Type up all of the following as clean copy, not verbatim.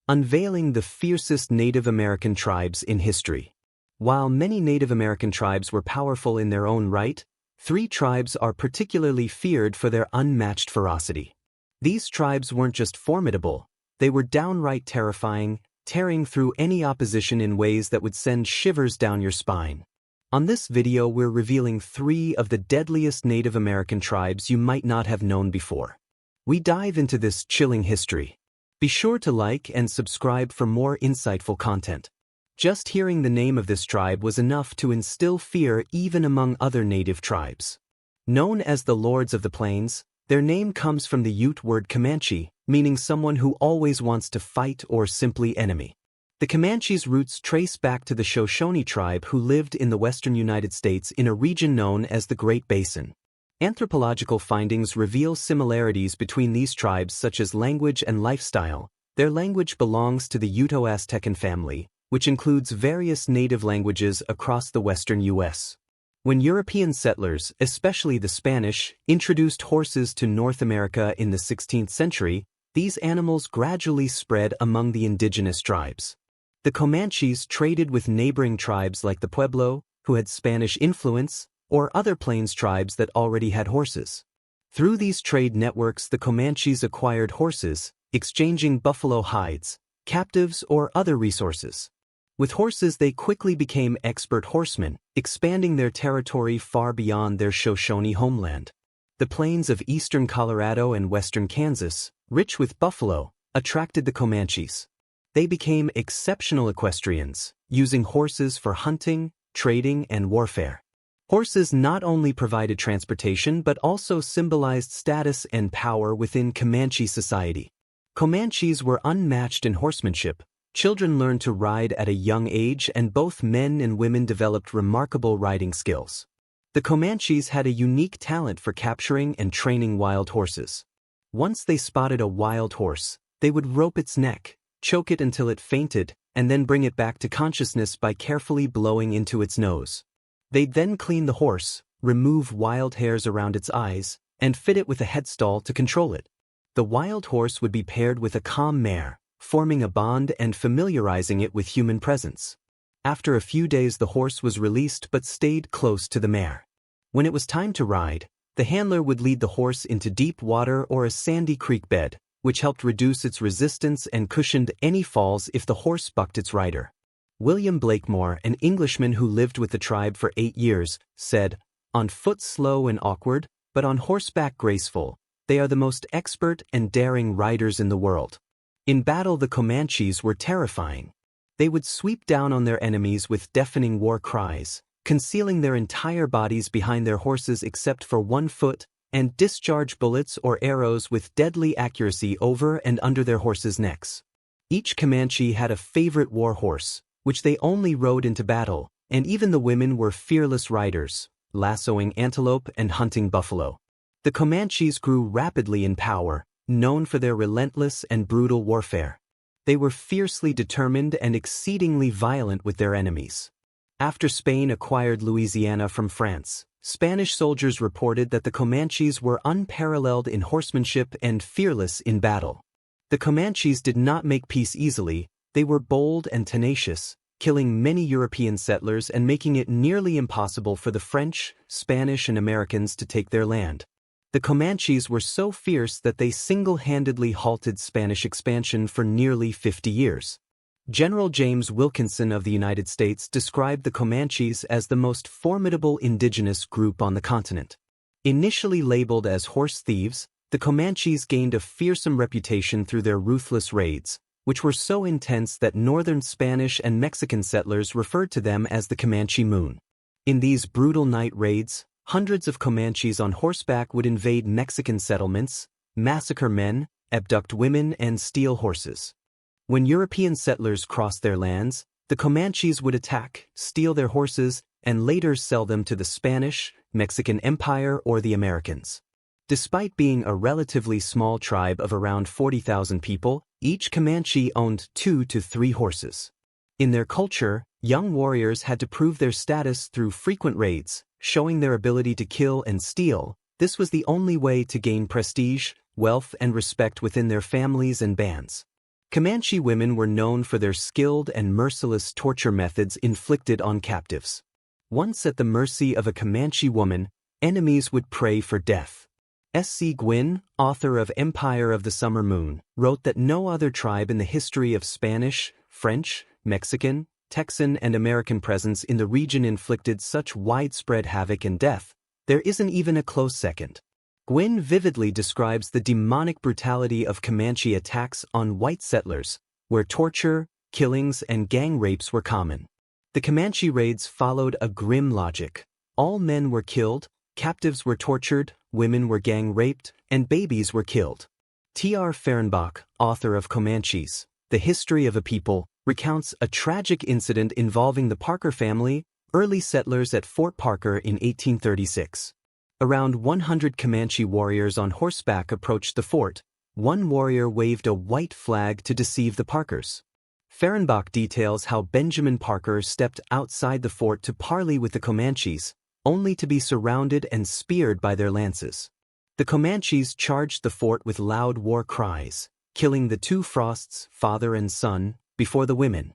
unveiling the fiercest Native American tribes in history. While many Native American tribes were powerful in their own right, 3 tribes are particularly feared for their unmatched ferocity. These tribes weren't just formidable, they were downright terrifying, tearing through any opposition in ways that would send shivers down your spine. On this video we're revealing 3 of the deadliest Native American tribes you might not have known before. We dive into this chilling history. Be sure to like and subscribe for more insightful content. Just hearing the name of this tribe was enough to instill fear even among other native tribes. Known as the Lords of the Plains, their name comes from the Ute word Comanche, meaning someone who always wants to fight or simply enemy. The Comanche's roots trace back to the Shoshone tribe who lived in the western United States in a region known as the Great Basin. Anthropological findings reveal similarities between these tribes such as language and lifestyle. Their language belongs to the Uto-Aztecan family, which includes various native languages across the western U.S. When European settlers, especially the Spanish, introduced horses to North America in the 16th century, these animals gradually spread among the indigenous tribes. The Comanches traded with neighboring tribes like the Pueblo, who had Spanish influence, or other plains tribes that already had horses. Through these trade networks, the Comanches acquired horses, exchanging buffalo hides, captives, or other resources. With horses, they quickly became expert horsemen, expanding their territory far beyond their Shoshone homeland. The plains of eastern Colorado and western Kansas, rich with buffalo, attracted the Comanches. They became exceptional equestrians, using horses for hunting, trading, and warfare. Horses not only provided transportation but also symbolized status and power within Comanche society. Comanches were unmatched in horsemanship. Children learned to ride at a young age, and both men and women developed remarkable riding skills. The Comanches had a unique talent for capturing and training wild horses. Once they spotted a wild horse, they would rope its neck, choke it until it fainted, and then bring it back to consciousness by carefully blowing into its nose. They'd then clean the horse, remove wild hairs around its eyes, and fit it with a headstall to control it. The wild horse would be paired with a calm mare, forming a bond and familiarizing it with human presence. After a few days the horse was released but stayed close to the mare. When it was time to ride, the handler would lead the horse into deep water or a sandy creek bed, which helped reduce its resistance and cushioned any falls if the horse bucked its rider. William Blakemore, an Englishman who lived with the tribe for 8 years, said, "On foot slow and awkward, but on horseback graceful, they are the most expert and daring riders in the world." In battle, the Comanches were terrifying. They would sweep down on their enemies with deafening war cries, concealing their entire bodies behind their horses except for one foot, and discharge bullets or arrows with deadly accuracy over and under their horses' necks. Each Comanche had a favorite war horse, which they only rode into battle, and even the women were fearless riders, lassoing antelope and hunting buffalo. The Comanches grew rapidly in power, known for their relentless and brutal warfare. They were fiercely determined and exceedingly violent with their enemies. After Spain acquired Louisiana from France, Spanish soldiers reported that the Comanches were unparalleled in horsemanship and fearless in battle. The Comanches did not make peace easily. They were bold and tenacious, killing many European settlers and making it nearly impossible for the French, Spanish, and Americans to take their land. The Comanches were so fierce that they single-handedly halted Spanish expansion for nearly 50 years. General James Wilkinson of the United States described the Comanches as the most formidable indigenous group on the continent. Initially labeled as horse thieves, the Comanches gained a fearsome reputation through their ruthless raids, which were so intense that northern Spanish and Mexican settlers referred to them as the Comanche Moon. In these brutal night raids, hundreds of Comanches on horseback would invade Mexican settlements, massacre men, abduct women, and steal horses. When European settlers crossed their lands, the Comanches would attack, steal their horses, and later sell them to the Spanish, Mexican Empire, or the Americans. Despite being a relatively small tribe of around 40,000 people, each Comanche owned 2 to 3 horses. In their culture, young warriors had to prove their status through frequent raids, showing their ability to kill and steal. This was the only way to gain prestige, wealth, and respect within their families and bands. Comanche women were known for their skilled and merciless torture methods inflicted on captives. Once at the mercy of a Comanche woman, enemies would pray for death. S.C. Gwynn, author of Empire of the Summer Moon, wrote that no other tribe in the history of Spanish, French, Mexican, Texan and American presence in the region inflicted such widespread havoc and death. There isn't even a close second. Gwynn vividly describes the demonic brutality of Comanche attacks on white settlers, where torture, killings, and gang rapes were common. The Comanche raids followed a grim logic. All men were killed, captives were tortured, women were gang raped, and babies were killed. T.R. Fehrenbach, author of Comanches, The History of a People, recounts a tragic incident involving the Parker family, early settlers at Fort Parker in 1836. Around 100 Comanche warriors on horseback approached the fort. One warrior waved a white flag to deceive the Parkers. Fehrenbach details how Benjamin Parker stepped outside the fort to parley with the Comanches, only to be surrounded and speared by their lances. The Comanches charged the fort with loud war cries, killing the two Frosts, father and son, before the women.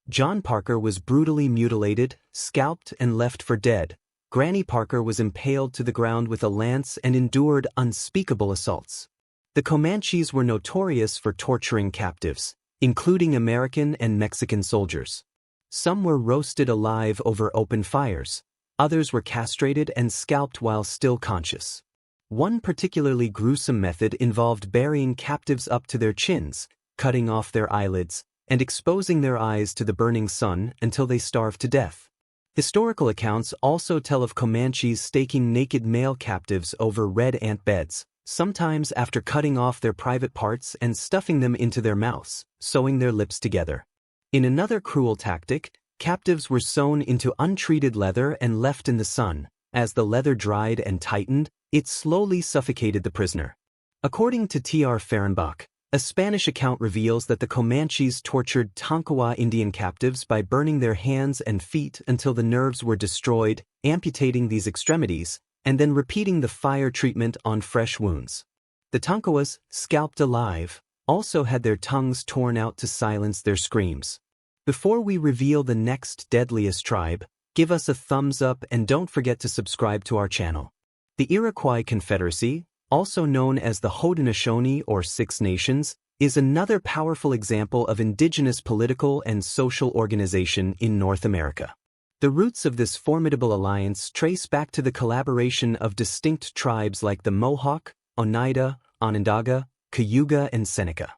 John Parker was brutally mutilated, scalped and left for dead. Granny Parker was impaled to the ground with a lance and endured unspeakable assaults. The Comanches were notorious for torturing captives, including American and Mexican soldiers. Some were roasted alive over open fires. Others were castrated and scalped while still conscious. One particularly gruesome method involved burying captives up to their chins, cutting off their eyelids, and exposing their eyes to the burning sun until they starved to death. Historical accounts also tell of Comanches staking naked male captives over red ant beds, sometimes after cutting off their private parts and stuffing them into their mouths, sewing their lips together. In another cruel tactic, captives were sewn into untreated leather and left in the sun. As the leather dried and tightened, it slowly suffocated the prisoner. According to T.R. Fehrenbach, a Spanish account reveals that the Comanches tortured Tonkawa Indian captives by burning their hands and feet until the nerves were destroyed, amputating these extremities, and then repeating the fire treatment on fresh wounds. The Tonkawas, scalped alive, also had their tongues torn out to silence their screams. Before we reveal the next deadliest tribe, give us a thumbs up and don't forget to subscribe to our channel. The Iroquois Confederacy, also known as the Haudenosaunee or Six Nations, is another powerful example of indigenous political and social organization in North America. The roots of this formidable alliance trace back to the collaboration of distinct tribes like the Mohawk, Oneida, Onondaga, Cayuga, and Seneca.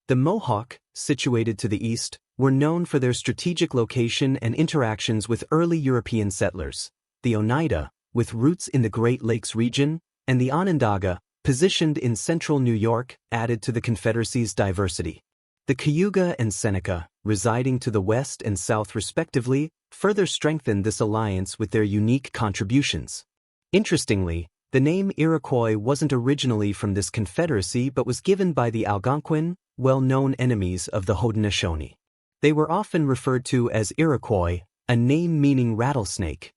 The Mohawk, situated to the east, were known for their strategic location and interactions with early European settlers. The Oneida, with roots in the Great Lakes region, and the Onondaga, positioned in central New York, added to the Confederacy's diversity. The Cayuga and Seneca, residing to the west and south respectively, further strengthened this alliance with their unique contributions. Interestingly, the name Iroquois wasn't originally from this confederacy but was given by the Algonquin, well-known enemies of the Haudenosaunee. They were often referred to as Iroquois, a name meaning rattlesnake.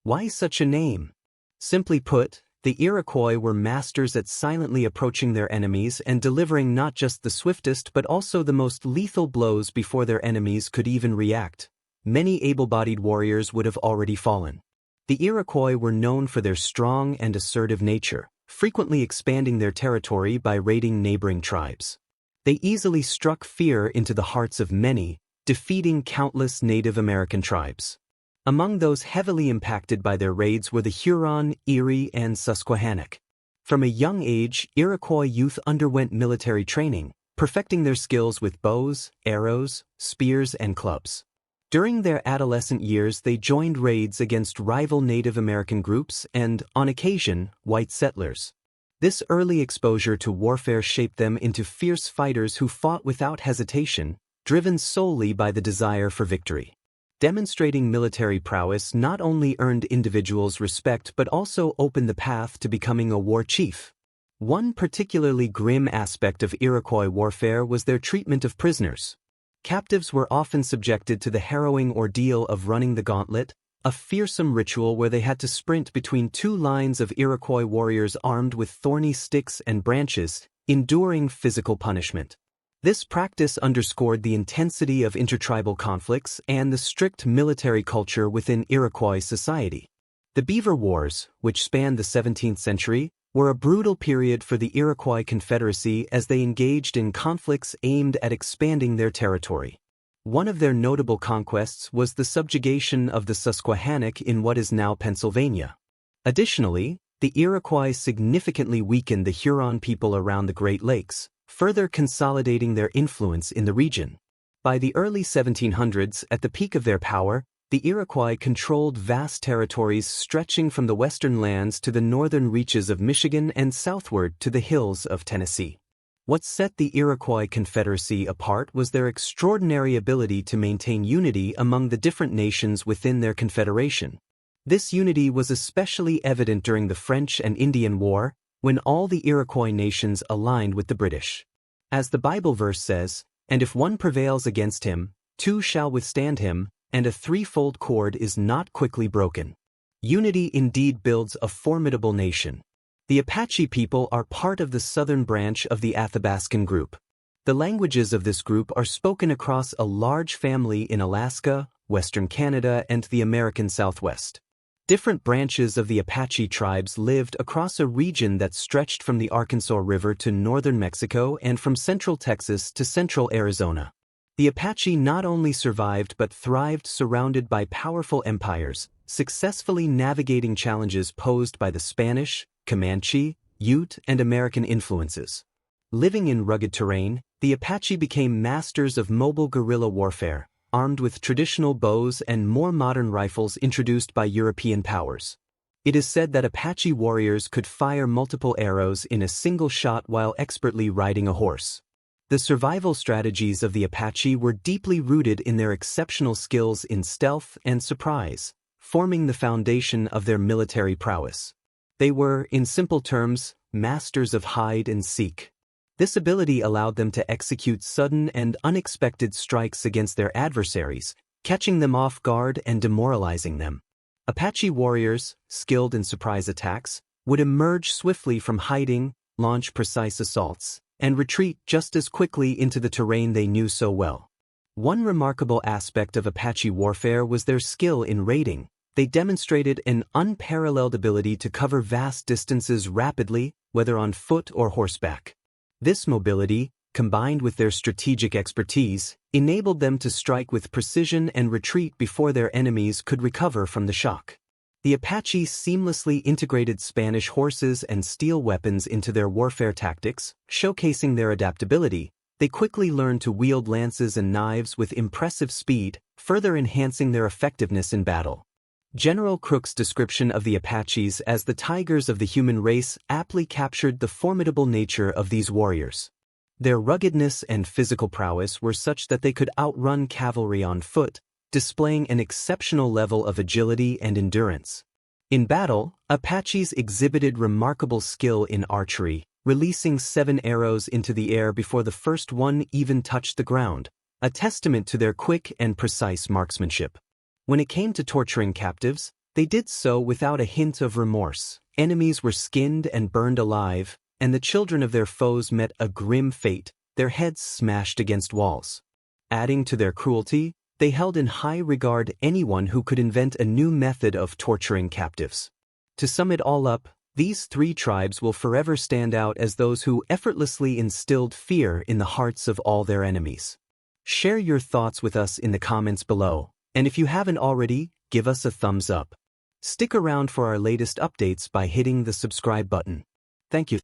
Why such a name? Simply put, the Iroquois were masters at silently approaching their enemies and delivering not just the swiftest but also the most lethal blows before their enemies could even react. Many able-bodied warriors would have already fallen. The Iroquois were known for their strong and assertive nature, frequently expanding their territory by raiding neighboring tribes. They easily struck fear into the hearts of many, defeating countless Native American tribes. Among those heavily impacted by their raids were the Huron, Erie, and Susquehannock. From a young age, Iroquois youth underwent military training, perfecting their skills with bows, arrows, spears, and clubs. During their adolescent years, they joined raids against rival Native American groups and, on occasion, white settlers. This early exposure to warfare shaped them into fierce fighters who fought without hesitation, driven solely by the desire for victory. Demonstrating military prowess not only earned individuals respect but also opened the path to becoming a war chief. One particularly grim aspect of Iroquois warfare was their treatment of prisoners. Captives were often subjected to the harrowing ordeal of running the gauntlet, a fearsome ritual where they had to sprint between two lines of Iroquois warriors armed with thorny sticks and branches, enduring physical punishment. This practice underscored the intensity of intertribal conflicts and the strict military culture within Iroquois society. The Beaver Wars, which spanned the 17th century, were a brutal period for the Iroquois Confederacy as they engaged in conflicts aimed at expanding their territory. One of their notable conquests was the subjugation of the Susquehannock in what is now Pennsylvania. Additionally, the Iroquois significantly weakened the Huron people around the Great Lakes, further consolidating their influence in the region. By the early 1700s, at the peak of their power, the Iroquois controlled vast territories stretching from the western lands to the northern reaches of Michigan and southward to the hills of Tennessee. What set the Iroquois Confederacy apart was their extraordinary ability to maintain unity among the different nations within their confederation. This unity was especially evident during the French and Indian War, when all the Iroquois nations aligned with the British. As the Bible verse says, "And if one prevails against him, two shall withstand him, and a threefold cord is not quickly broken." Unity indeed builds a formidable nation. The Apache people are part of the southern branch of the Athabascan group. The languages of this group are spoken across a large family in Alaska, Western Canada, and the American Southwest. Different branches of the Apache tribes lived across a region that stretched from the Arkansas River to northern Mexico and from central Texas to central Arizona. The Apache not only survived but thrived surrounded by powerful empires, successfully navigating challenges posed by the Spanish, Comanche, Ute, and American influences. Living in rugged terrain, the Apache became masters of mobile guerrilla warfare, armed with traditional bows and more modern rifles introduced by European powers. It is said that Apache warriors could fire multiple arrows in a single shot while expertly riding a horse. The survival strategies of the Apache were deeply rooted in their exceptional skills in stealth and surprise, forming the foundation of their military prowess. They were, in simple terms, masters of hide and seek. This ability allowed them to execute sudden and unexpected strikes against their adversaries, catching them off guard and demoralizing them. Apache warriors, skilled in surprise attacks, would emerge swiftly from hiding, launch precise assaults, and retreat just as quickly into the terrain they knew so well. One remarkable aspect of Apache warfare was their skill in raiding. They demonstrated an unparalleled ability to cover vast distances rapidly, whether on foot or horseback. This mobility, combined with their strategic expertise, enabled them to strike with precision and retreat before their enemies could recover from the shock. The Apache seamlessly integrated Spanish horses and steel weapons into their warfare tactics, showcasing their adaptability. They quickly learned to wield lances and knives with impressive speed, further enhancing their effectiveness in battle. General Crook's description of the Apaches as the tigers of the human race aptly captured the formidable nature of these warriors. Their ruggedness and physical prowess were such that they could outrun cavalry on foot, displaying an exceptional level of agility and endurance. In battle, Apaches exhibited remarkable skill in archery, releasing 7 arrows into the air before the first one even touched the ground, a testament to their quick and precise marksmanship. When it came to torturing captives, they did so without a hint of remorse. Enemies were skinned and burned alive, and the children of their foes met a grim fate, their heads smashed against walls. Adding to their cruelty, they held in high regard anyone who could invent a new method of torturing captives. To sum it all up, these 3 tribes will forever stand out as those who effortlessly instilled fear in the hearts of all their enemies. Share your thoughts with us in the comments below. And if you haven't already, give us a thumbs up. Stick around for our latest updates by hitting the subscribe button. Thank you.